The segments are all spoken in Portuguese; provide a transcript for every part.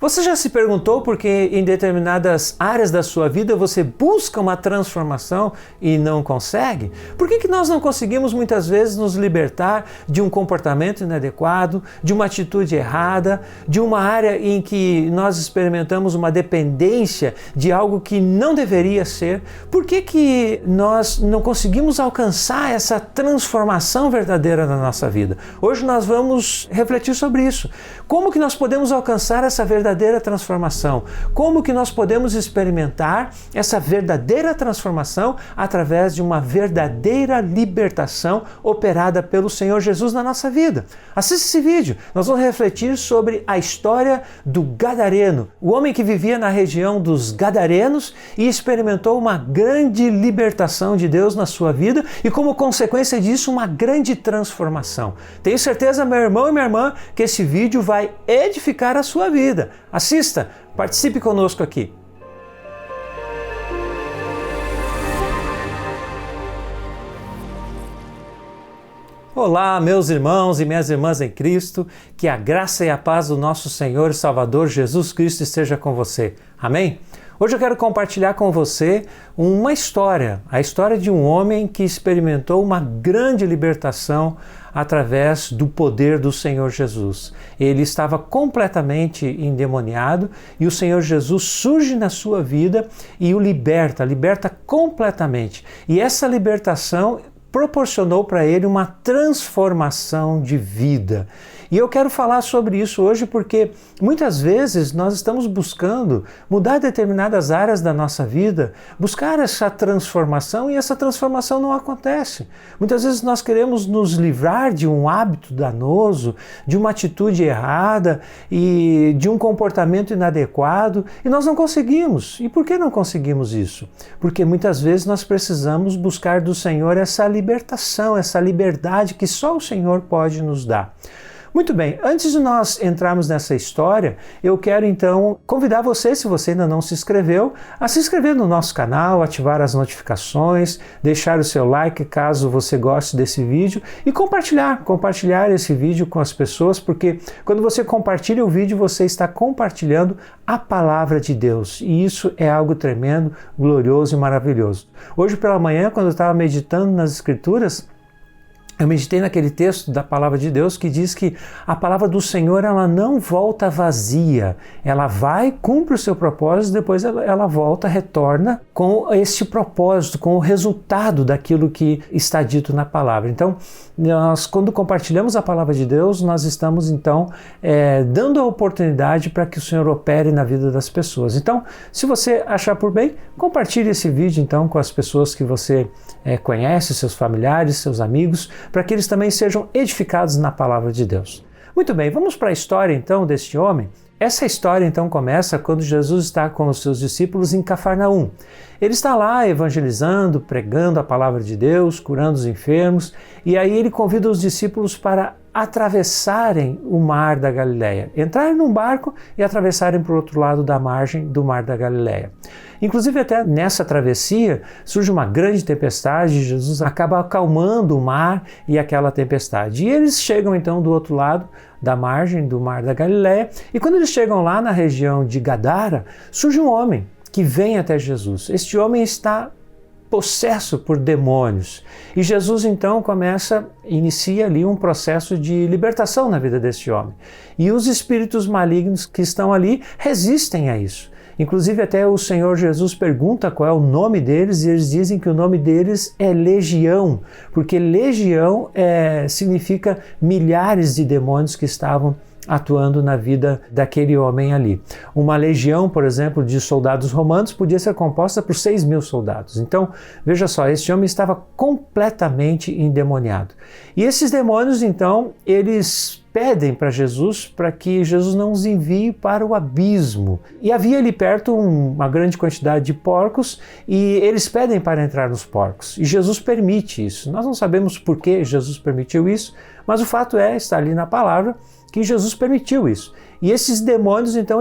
Você já se perguntou por que em determinadas áreas da sua vida você busca uma transformação e não consegue? Por que nós não conseguimos muitas vezes nos libertar de um comportamento inadequado, de uma atitude errada, de uma área em que nós experimentamos uma dependência de algo que não deveria ser? Por que nós não conseguimos alcançar essa transformação verdadeira na nossa vida? Hoje nós vamos refletir sobre isso. Como que nós podemos alcançar essa verdadeira transformação? Como que nós podemos experimentar essa verdadeira transformação através de uma verdadeira libertação operada pelo Senhor Jesus na nossa vida? Assista esse vídeo. Nós vamos refletir sobre a história do Gadareno, o homem que vivia na região dos Gadarenos e experimentou uma grande libertação de Deus na sua vida e, como consequência disso, uma grande transformação. Tenho certeza, meu irmão e minha irmã, que esse vídeo vai edificar a sua vida. Assista, participe conosco aqui. Olá, meus irmãos e minhas irmãs em Cristo, que a graça e a paz do nosso Senhor e Salvador Jesus Cristo esteja com você. Amém? Hoje eu quero compartilhar com você uma história, a história de um homem que experimentou uma grande libertação através do poder do Senhor Jesus. Ele estava completamente endemoniado e o Senhor Jesus surge na sua vida e o liberta completamente. E essa libertação proporcionou para ele uma transformação de vida. E eu quero falar sobre isso hoje porque muitas vezes nós estamos buscando mudar determinadas áreas da nossa vida, buscar essa transformação e essa transformação não acontece. Muitas vezes nós queremos nos livrar de um hábito danoso, de uma atitude errada e de um comportamento inadequado e nós não conseguimos. E por que não conseguimos isso? Porque muitas vezes nós precisamos buscar do Senhor essa libertação, essa liberdade que só o Senhor pode nos dar. Muito bem, antes de nós entrarmos nessa história, eu quero então convidar você, se você ainda não se inscreveu, a se inscrever no nosso canal, ativar as notificações, deixar o seu like caso você goste desse vídeo e compartilhar esse vídeo com as pessoas, porque quando você compartilha o vídeo, você está compartilhando a palavra de Deus e isso é algo tremendo, glorioso e maravilhoso. Hoje pela manhã, quando eu estava meditando nas Escrituras, eu meditei naquele texto da palavra de Deus que diz que a palavra do Senhor ela não volta vazia, ela vai, cumpre o seu propósito, depois ela volta, retorna com esse propósito, com o resultado daquilo que está dito na palavra. Então, nós quando compartilhamos a palavra de Deus, nós estamos então dando a oportunidade para que o Senhor opere na vida das pessoas. Então, se você achar por bem, compartilhe esse vídeo então com as pessoas que você conhece, seus familiares, seus amigos, para que eles também sejam edificados na palavra de Deus. Muito bem, vamos para a história então deste homem. Essa história então começa quando Jesus está com os seus discípulos em Cafarnaum. Ele está lá evangelizando, pregando a palavra de Deus, curando os enfermos, e aí ele convida os discípulos para atravessarem o mar da Galileia, entrarem num barco e atravessarem para o outro lado da margem do mar da Galileia. Inclusive até nessa travessia surge uma grande tempestade, Jesus acaba acalmando o mar e aquela tempestade. E eles chegam então do outro lado da margem do mar da Galileia e quando eles chegam lá na região de Gadara, surge um homem que vem até Jesus. Este homem está possesso por demônios. E Jesus então inicia ali um processo de libertação na vida deste homem. E os espíritos malignos que estão ali resistem a isso. Inclusive até o Senhor Jesus pergunta qual é o nome deles e eles dizem que o nome deles é Legião, porque Legião significa milhares de demônios que estavam atuando na vida daquele homem ali. Uma legião, por exemplo, de soldados romanos podia ser composta por 6.000 soldados. Então, veja só, esse homem estava completamente endemoniado. E esses demônios, então, eles pedem para Jesus para que Jesus não os envie para o abismo. E havia ali perto uma grande quantidade de porcos e eles pedem para entrar nos porcos. E Jesus permite isso. Nós não sabemos por que Jesus permitiu isso, mas o fato está ali na palavra que Jesus permitiu isso. E esses demônios então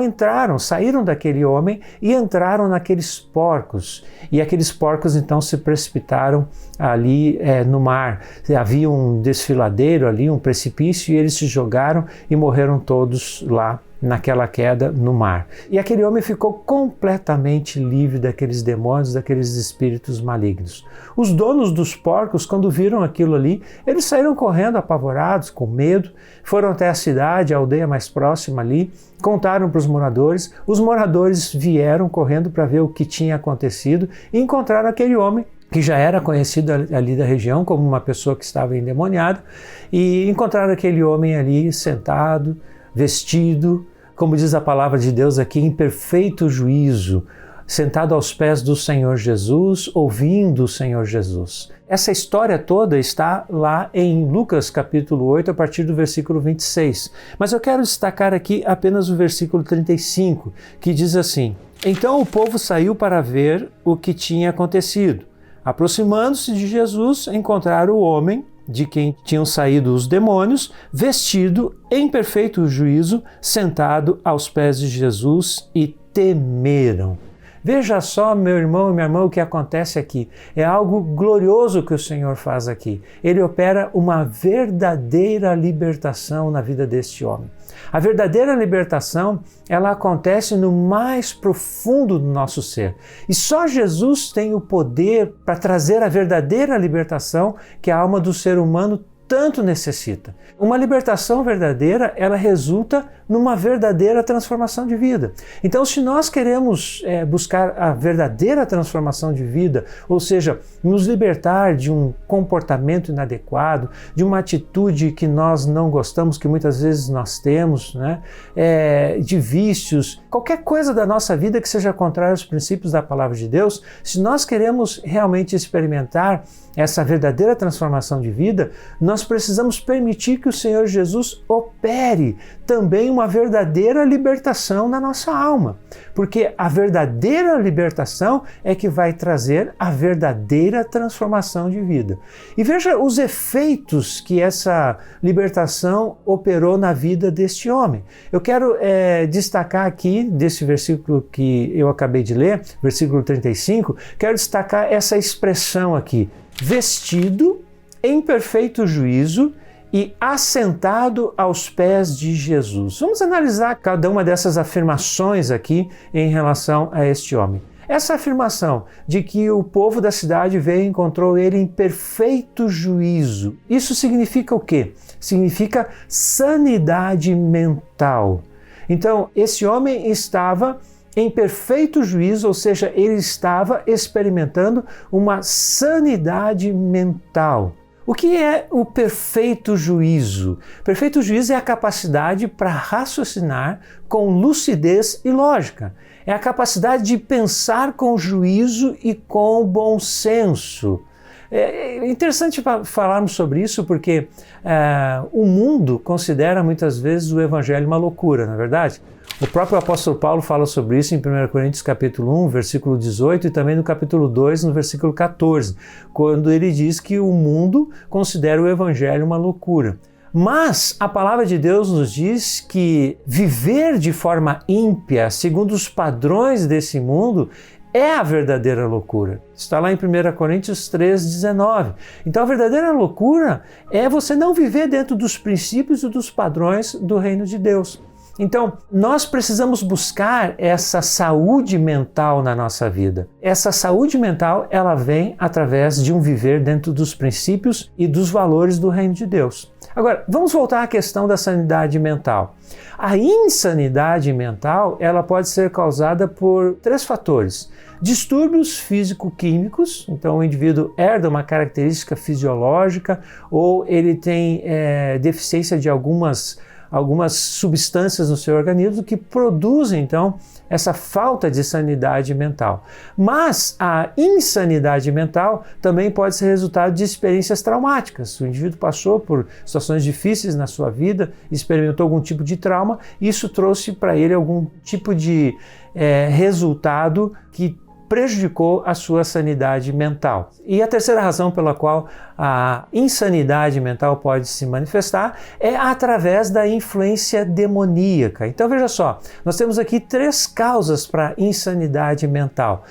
saíram daquele homem e entraram naqueles porcos. E aqueles porcos então se precipitaram ali no mar. Havia um desfiladeiro ali, um precipício, e eles se jogaram e morreram todos lá naquela queda no mar. E aquele homem ficou completamente livre daqueles demônios, daqueles espíritos malignos. Os donos dos porcos, quando viram aquilo ali, eles saíram correndo apavorados, com medo, foram até a cidade, a aldeia mais próxima ali, contaram para os moradores vieram correndo para ver o que tinha acontecido e encontraram aquele homem que já era conhecido ali da região como uma pessoa que estava endemoniada, e encontraram aquele homem ali sentado, vestido, como diz a palavra de Deus aqui, em perfeito juízo, sentado aos pés do Senhor Jesus, ouvindo o Senhor Jesus. Essa história toda está lá em Lucas capítulo 8, a partir do versículo 26. Mas eu quero destacar aqui apenas o versículo 35, que diz assim: Então o povo saiu para ver o que tinha acontecido. Aproximando-se de Jesus, encontraram o homem de quem tinham saído os demônios, vestido em perfeito juízo, sentado aos pés de Jesus, e temeram. Veja só, meu irmão e minha irmã, o que acontece aqui. É algo glorioso que o Senhor faz aqui. Ele opera uma verdadeira libertação na vida deste homem. A verdadeira libertação, ela acontece no mais profundo do nosso ser. E só Jesus tem o poder para trazer a verdadeira libertação que a alma do ser humano tanto necessita. Uma libertação verdadeira, ela resulta numa verdadeira transformação de vida. Então, se nós queremos buscar a verdadeira transformação de vida, ou seja, nos libertar de um comportamento inadequado, de uma atitude que nós não gostamos, que muitas vezes nós temos, né? De vícios, qualquer coisa da nossa vida que seja contrária aos princípios da palavra de Deus, se nós queremos realmente experimentar essa verdadeira transformação de vida, nós precisamos permitir que o Senhor Jesus opere também uma verdadeira libertação na nossa alma. Porque a verdadeira libertação é que vai trazer a verdadeira transformação de vida. E veja os efeitos que essa libertação operou na vida deste homem. Eu quero destacar aqui, desse versículo que eu acabei de ler, versículo 35, quero destacar essa expressão aqui: vestido em perfeito juízo e assentado aos pés de Jesus. Vamos analisar cada uma dessas afirmações aqui em relação a este homem. Essa afirmação de que o povo da cidade veio e encontrou ele em perfeito juízo, isso significa o quê? Significa sanidade mental. Então, esse homem estava em perfeito juízo, ou seja, ele estava experimentando uma sanidade mental. O que é o perfeito juízo? Perfeito juízo é a capacidade para raciocinar com lucidez e lógica. É a capacidade de pensar com juízo e com bom senso. É interessante falarmos sobre isso porque o mundo considera muitas vezes o evangelho uma loucura, não é verdade? O próprio apóstolo Paulo fala sobre isso em 1 Coríntios capítulo 1, versículo 18 e também no capítulo 2, no versículo 14, quando ele diz que o mundo considera o evangelho uma loucura. Mas a palavra de Deus nos diz que viver de forma ímpia, segundo os padrões desse mundo, é a verdadeira loucura. Está lá em 1 Coríntios 3,19. Então a verdadeira loucura é você não viver dentro dos princípios e dos padrões do reino de Deus. Então, nós precisamos buscar essa saúde mental na nossa vida. Essa saúde mental, ela vem através de um viver dentro dos princípios e dos valores do reino de Deus. Agora, vamos voltar à questão da sanidade mental. A insanidade mental, ela pode ser causada por 3 fatores. Distúrbios físico-químicos, então o indivíduo herda uma característica fisiológica ou ele tem deficiência de algumas substâncias no seu organismo que produzem, então, essa falta de sanidade mental. Mas a insanidade mental também pode ser resultado de experiências traumáticas. O indivíduo passou por situações difíceis na sua vida, experimentou algum tipo de trauma, e isso trouxe para ele algum tipo de resultado que prejudicou a sua sanidade mental. E a terceira razão pela qual a insanidade mental pode se manifestar é através da influência demoníaca. Então veja só, nós temos aqui 3 causas para insanidade mental: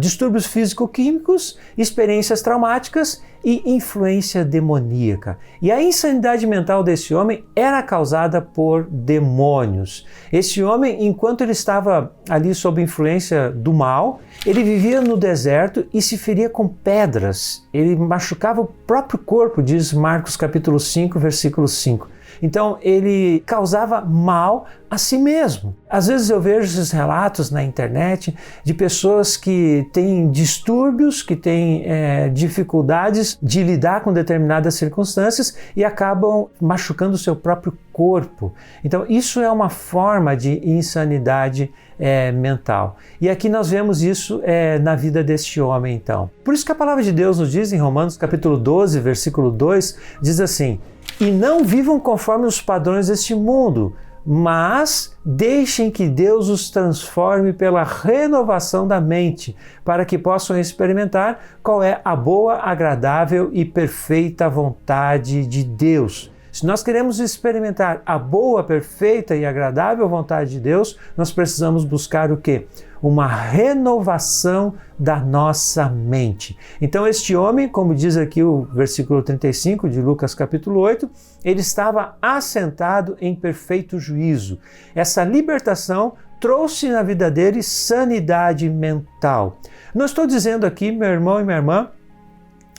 distúrbios físico-químicos, experiências traumáticas e influência demoníaca. E a insanidade mental desse homem era causada por demônios. Esse homem, enquanto ele estava ali sob influência do mal, ele vivia no deserto e se feria com pedras. Ele machucava o próprio corpo, diz Marcos capítulo 5, versículo 5. Então ele causava mal a si mesmo. Às vezes eu vejo esses relatos na internet de pessoas que têm distúrbios, que têm dificuldades de lidar com determinadas circunstâncias e acabam machucando o seu próprio corpo. Então isso é uma forma de insanidade mental. E aqui nós vemos isso na vida deste homem então. Por isso que a palavra de Deus nos diz em Romanos capítulo 12, versículo 2, diz assim: e não vivam conforme os padrões deste mundo, mas deixem que Deus os transforme pela renovação da mente, para que possam experimentar qual é a boa, agradável e perfeita vontade de Deus. Se nós queremos experimentar a boa, perfeita e agradável vontade de Deus, nós precisamos buscar o quê? Uma renovação da nossa mente. Então este homem, como diz aqui o versículo 35 de Lucas capítulo 8, ele estava assentado em perfeito juízo. Essa libertação trouxe na vida dele sanidade mental. Não estou dizendo aqui, meu irmão e minha irmã,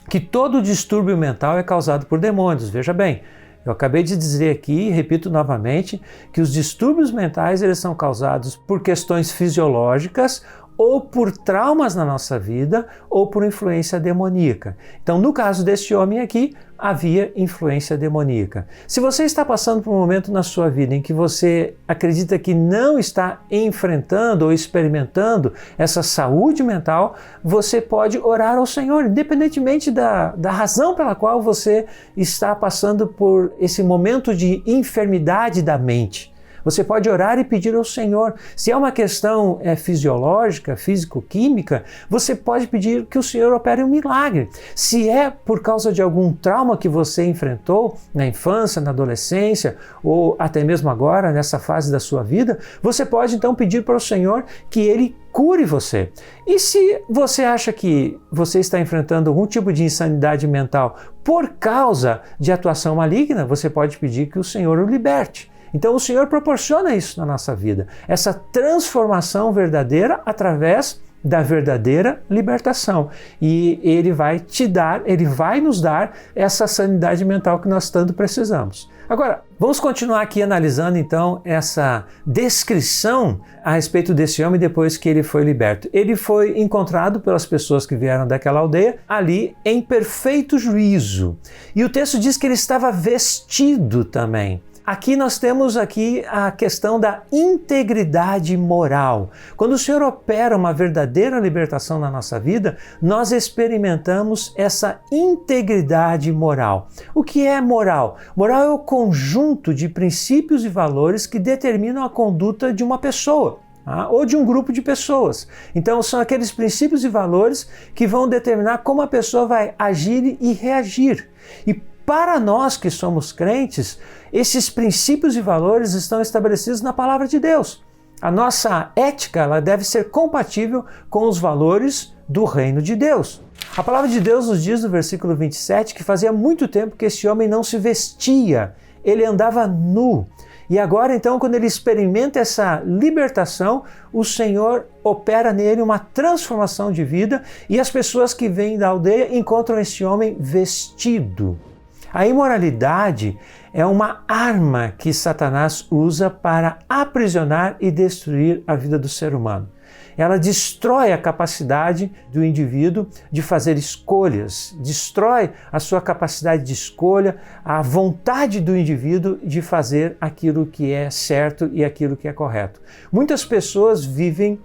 que todo distúrbio mental é causado por demônios, veja bem. Eu acabei de dizer aqui, e repito novamente, que os distúrbios mentais eles são causados por questões fisiológicas ou por traumas na nossa vida ou por influência demoníaca. Então, no caso deste homem aqui, havia influência demoníaca. Se você está passando por um momento na sua vida em que você acredita que não está enfrentando ou experimentando essa saúde mental, você pode orar ao Senhor, independentemente da razão pela qual você está passando por esse momento de enfermidade da mente. Você pode orar e pedir ao Senhor. Se é uma questão fisiológica, físico-química, você pode pedir que o Senhor opere um milagre. Se é por causa de algum trauma que você enfrentou na infância, na adolescência, ou até mesmo agora, nessa fase da sua vida, você pode então pedir para o Senhor que Ele cure você. E se você acha que você está enfrentando algum tipo de insanidade mental por causa de atuação maligna, você pode pedir que o Senhor o liberte. Então o Senhor proporciona isso na nossa vida, essa transformação verdadeira através da verdadeira libertação. E Ele vai te dar, Ele vai nos dar essa sanidade mental que nós tanto precisamos. Agora, vamos continuar aqui analisando então essa descrição a respeito desse homem depois que ele foi liberto. Ele foi encontrado pelas pessoas que vieram daquela aldeia ali em perfeito juízo. E o texto diz que ele estava vestido também. Aqui nós temos aqui a questão da integridade moral. Quando o Senhor opera uma verdadeira libertação na nossa vida, nós experimentamos essa integridade moral. O que é moral? Moral é o conjunto de princípios e valores que determinam a conduta de uma pessoa. Ou de um grupo de pessoas. Então são aqueles princípios e valores que vão determinar como a pessoa vai agir e reagir. E para nós que somos crentes, esses princípios e valores estão estabelecidos na palavra de Deus. A nossa ética ela deve ser compatível com os valores do reino de Deus. A palavra de Deus nos diz no versículo 27 que fazia muito tempo que esse homem não se vestia, ele andava nu. E agora então, quando ele experimenta essa libertação, o Senhor opera nele uma transformação de vida e as pessoas que vêm da aldeia encontram esse homem vestido. A imoralidade é uma arma que Satanás usa para aprisionar e destruir a vida do ser humano. Ela destrói a capacidade do indivíduo de fazer escolhas, destrói a sua capacidade de escolha, a vontade do indivíduo de fazer aquilo que é certo e aquilo que é correto. Muitas pessoas vivem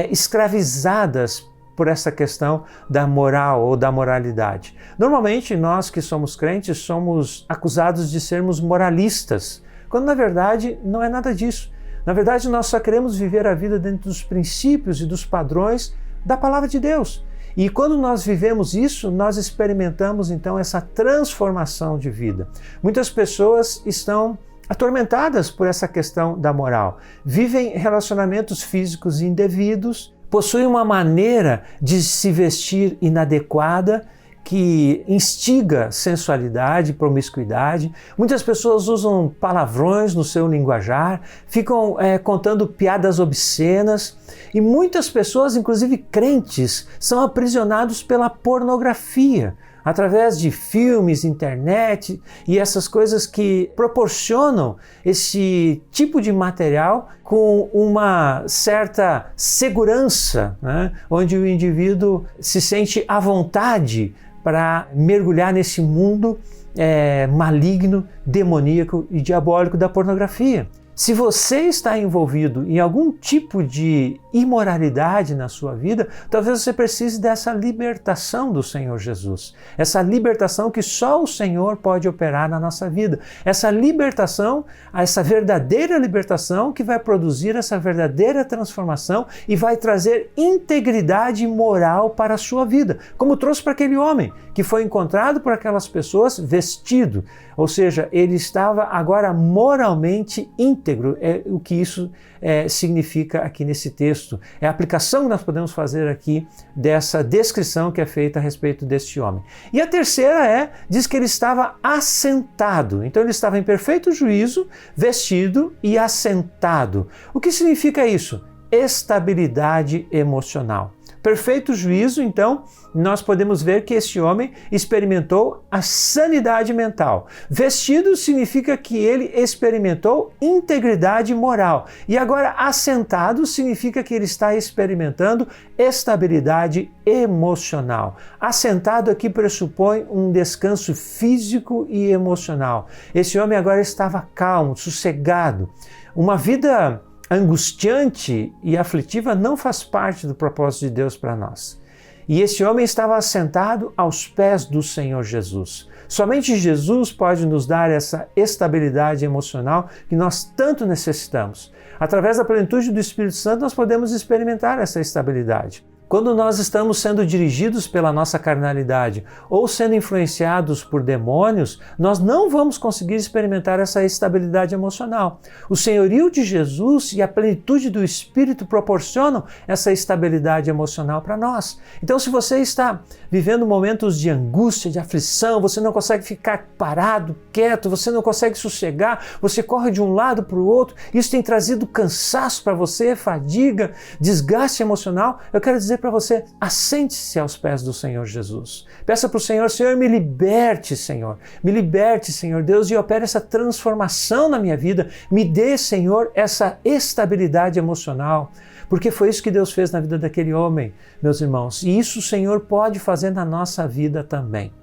escravizadas por essa questão da moral ou da moralidade. Normalmente nós que somos crentes somos acusados de sermos moralistas, quando na verdade não é nada disso. Na verdade nós só queremos viver a vida dentro dos princípios e dos padrões da palavra de Deus. E quando nós vivemos isso, nós experimentamos então essa transformação de vida. Muitas pessoas estão atormentadas por essa questão da moral. Vivem relacionamentos físicos indevidos, possuem uma maneira de se vestir inadequada que instiga sensualidade, promiscuidade. Muitas pessoas usam palavrões no seu linguajar, ficam contando piadas obscenas, e muitas pessoas, inclusive crentes, são aprisionados pela pornografia, através de filmes, internet e essas coisas que proporcionam esse tipo de material com uma certa segurança, né? Onde o indivíduo se sente à vontade para mergulhar nesse mundo maligno, demoníaco e diabólico da pornografia. Se você está envolvido em algum tipo de imoralidade na sua vida, talvez você precise dessa libertação do Senhor Jesus. Essa libertação que só o Senhor pode operar na nossa vida. Essa libertação, essa verdadeira libertação que vai produzir essa verdadeira transformação e vai trazer integridade moral para a sua vida. Como trouxe para aquele homem que foi encontrado por aquelas pessoas vestido. Ou seja, ele estava agora moralmente íntegro, é o que isso significa aqui nesse texto. É a aplicação que nós podemos fazer aqui dessa descrição que é feita a respeito deste homem. E a terceira diz que ele estava assentado. Então ele estava em perfeito juízo, vestido e assentado. O que significa isso? Estabilidade emocional. Perfeito juízo, então, nós podemos ver que esse homem experimentou a sanidade mental. Vestido significa que ele experimentou integridade moral. E agora, assentado significa que ele está experimentando estabilidade emocional. Assentado aqui pressupõe um descanso físico e emocional. Esse homem agora estava calmo, sossegado. Uma vida angustiante e aflitiva não faz parte do propósito de Deus para nós. E esse homem estava assentado aos pés do Senhor Jesus. Somente Jesus pode nos dar essa estabilidade emocional que nós tanto necessitamos. Através da plenitude do Espírito Santo, nós podemos experimentar essa estabilidade. Quando nós estamos sendo dirigidos pela nossa carnalidade ou sendo influenciados por demônios, nós não vamos conseguir experimentar essa estabilidade emocional. O senhorio de Jesus e a plenitude do Espírito proporcionam essa estabilidade emocional para nós. Então, se você está vivendo momentos de angústia, de aflição, você não consegue ficar parado, quieto, você não consegue sossegar, você corre de um lado para o outro, isso tem trazido cansaço para você, fadiga, desgaste emocional, eu quero dizer para você, assente-se aos pés do Senhor Jesus. Peça para o Senhor, Senhor, me liberte, Senhor. Me liberte, Senhor Deus, e opere essa transformação na minha vida. Me dê, Senhor, essa estabilidade emocional. Porque foi isso que Deus fez na vida daquele homem, meus irmãos. E isso o Senhor pode fazer na nossa vida também.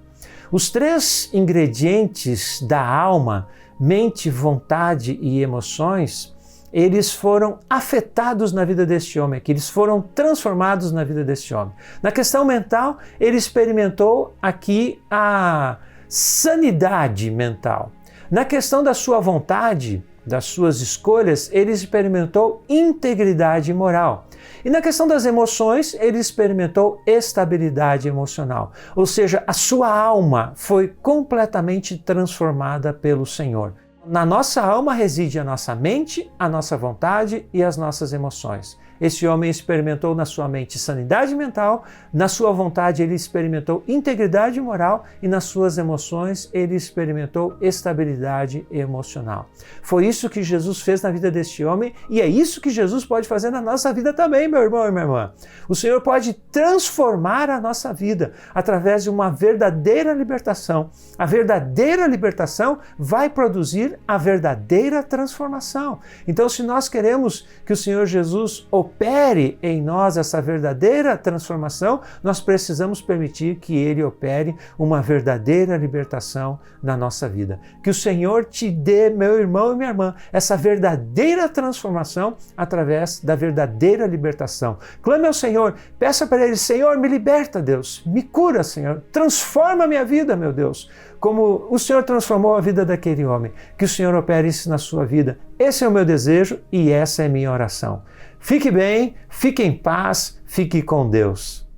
Os três ingredientes da alma, mente, vontade e emoções, eles foram afetados na vida deste homem aqui, eles foram transformados na vida deste homem. Na questão mental, ele experimentou aqui a sanidade mental. Na questão da sua vontade, das suas escolhas, ele experimentou integridade moral. E na questão das emoções, ele experimentou estabilidade emocional. Ou seja, a sua alma foi completamente transformada pelo Senhor. Na nossa alma reside a nossa mente, a nossa vontade e as nossas emoções. Esse homem experimentou na sua mente sanidade mental, na sua vontade ele experimentou integridade moral e nas suas emoções ele experimentou estabilidade emocional. Foi isso que Jesus fez na vida deste homem e é isso que Jesus pode fazer na nossa vida também, meu irmão e minha irmã. O Senhor pode transformar a nossa vida através de uma verdadeira libertação. A verdadeira libertação vai produzir a verdadeira transformação. Então, se nós queremos que o Senhor Jesus opere em nós essa verdadeira transformação, nós precisamos permitir que Ele opere uma verdadeira libertação na nossa vida. Que o Senhor te dê, meu irmão e minha irmã, essa verdadeira transformação através da verdadeira libertação. Clame ao Senhor, peça para Ele, Senhor, me liberta, Deus, me cura, Senhor, transforma a minha vida, meu Deus, como o Senhor transformou a vida daquele homem. Que o Senhor opere isso na sua vida. Esse é o meu desejo e essa é a minha oração. Fique bem, fique em paz, fique com Deus.